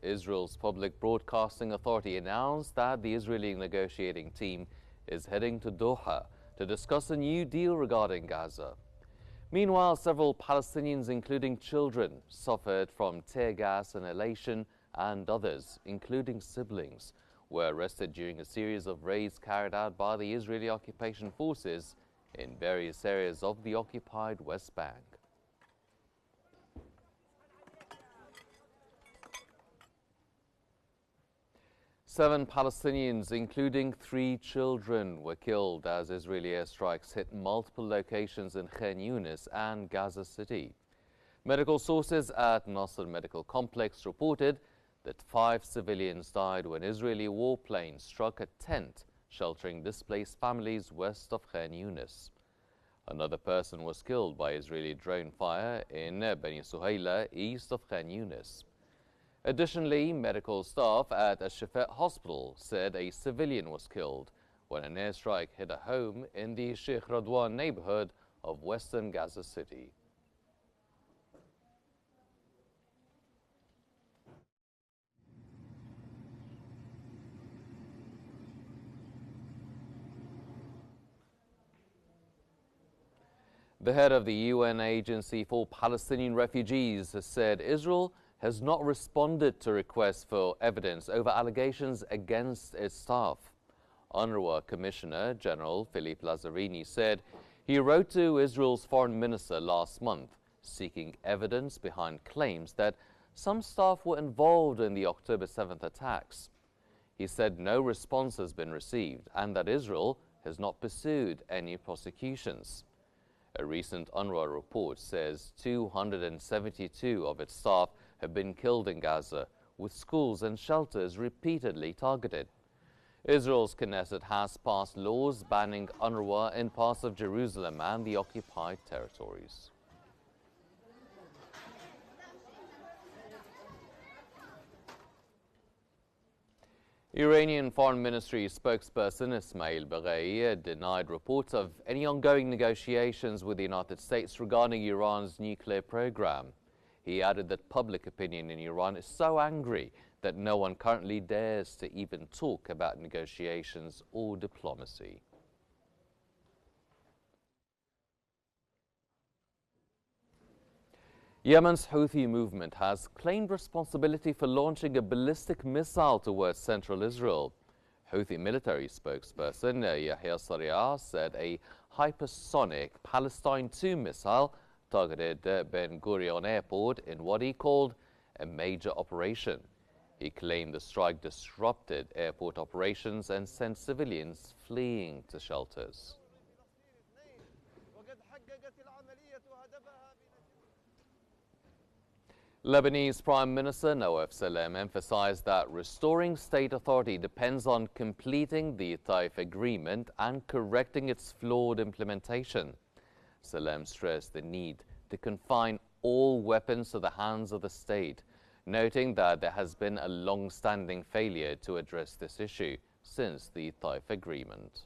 Israel's public broadcasting authority announced that the Israeli negotiating team is heading to Doha to discuss a new deal regarding Gaza. Meanwhile, several Palestinians, including children, suffered from tear gas inhalation, and others, including siblings, were arrested during a series of raids carried out by the Israeli occupation forces in various areas of the occupied West Bank. Seven Palestinians, including 3 children, were killed as Israeli airstrikes hit multiple locations in Khan Younis and Gaza City. Medical sources at Nasser Medical Complex reported that 5 civilians died when Israeli warplanes struck a tent sheltering displaced families west of Khan Younis. Another person was killed by Israeli drone fire in Bani Suhaila, east of Khan Younis. Additionally, medical staff at Al-Shifa hospital said a civilian was killed when an airstrike hit a home in the Sheikh Radwan neighborhood of western Gaza City. The head of the UN Agency for Palestinian Refugees has said Israel has not responded to requests for evidence over allegations against its staff. UNRWA Commissioner General Philippe Lazzarini said he wrote to Israel's foreign minister last month seeking evidence behind claims that some staff were involved in the October 7th attacks. He said no response has been received and that Israel has not pursued any prosecutions. A recent UNRWA report says 272 of its staff have been killed in Gaza, with schools and shelters repeatedly targeted. Israel's Knesset has passed laws banning UNRWA in parts of Jerusalem and the occupied territories. Iranian Foreign Ministry spokesperson Ismail Baghai denied reports of any ongoing negotiations with the United States regarding Iran's nuclear program. He added that public opinion in Iran is so angry that no one currently dares to even talk about negotiations or diplomacy. Yemen's Houthi movement has claimed responsibility for launching a ballistic missile towards central Israel. Houthi military spokesperson Yahya Sariyah said a hypersonic Palestine II missile targeted Ben Gurion Airport in what he called a major operation. He claimed the strike disrupted airport operations and sent civilians fleeing to shelters. Lebanese Prime Minister Nawaf Salem emphasized that restoring state authority depends on completing the Taif Agreement and correcting its flawed implementation. Salem stressed the need to confine all weapons to the hands of the state, noting that there has been a long-standing failure to address this issue since the Taif Agreement.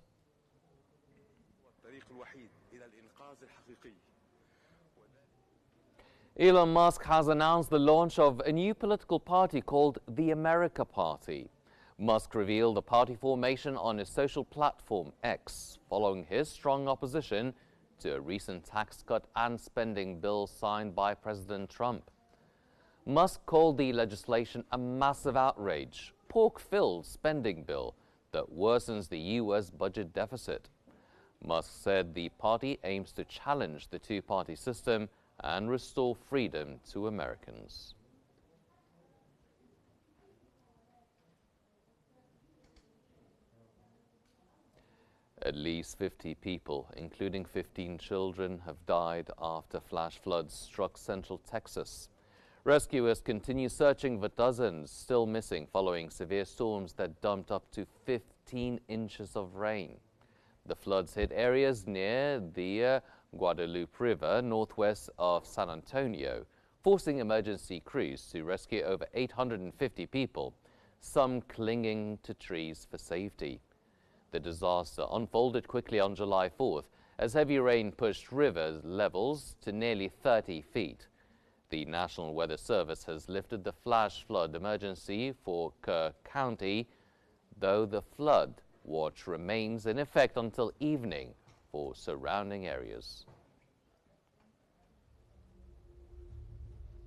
Elon Musk has announced the launch of a new political party called the America Party. Musk revealed the party formation on his social platform X, following his strong opposition to a recent tax cut and spending bill signed by President Trump. Musk called the legislation a massive outrage, pork-filled spending bill that worsens the U.S. budget deficit. Musk said the party aims to challenge the two-party system and restore freedom to Americans. At least 50 people, including 15 children, have died after flash floods struck central Texas. Rescuers continue searching for dozens still missing following severe storms that dumped up to 15 inches of rain. The floods hit areas near the Guadalupe River, northwest of San Antonio, forcing emergency crews to rescue over 850 people, some clinging to trees for safety. The disaster unfolded quickly on July 4th as heavy rain pushed river levels to nearly 30 feet. The National Weather Service has lifted the flash flood emergency for Kerr County, though the flood watch remains in effect until evening for surrounding areas.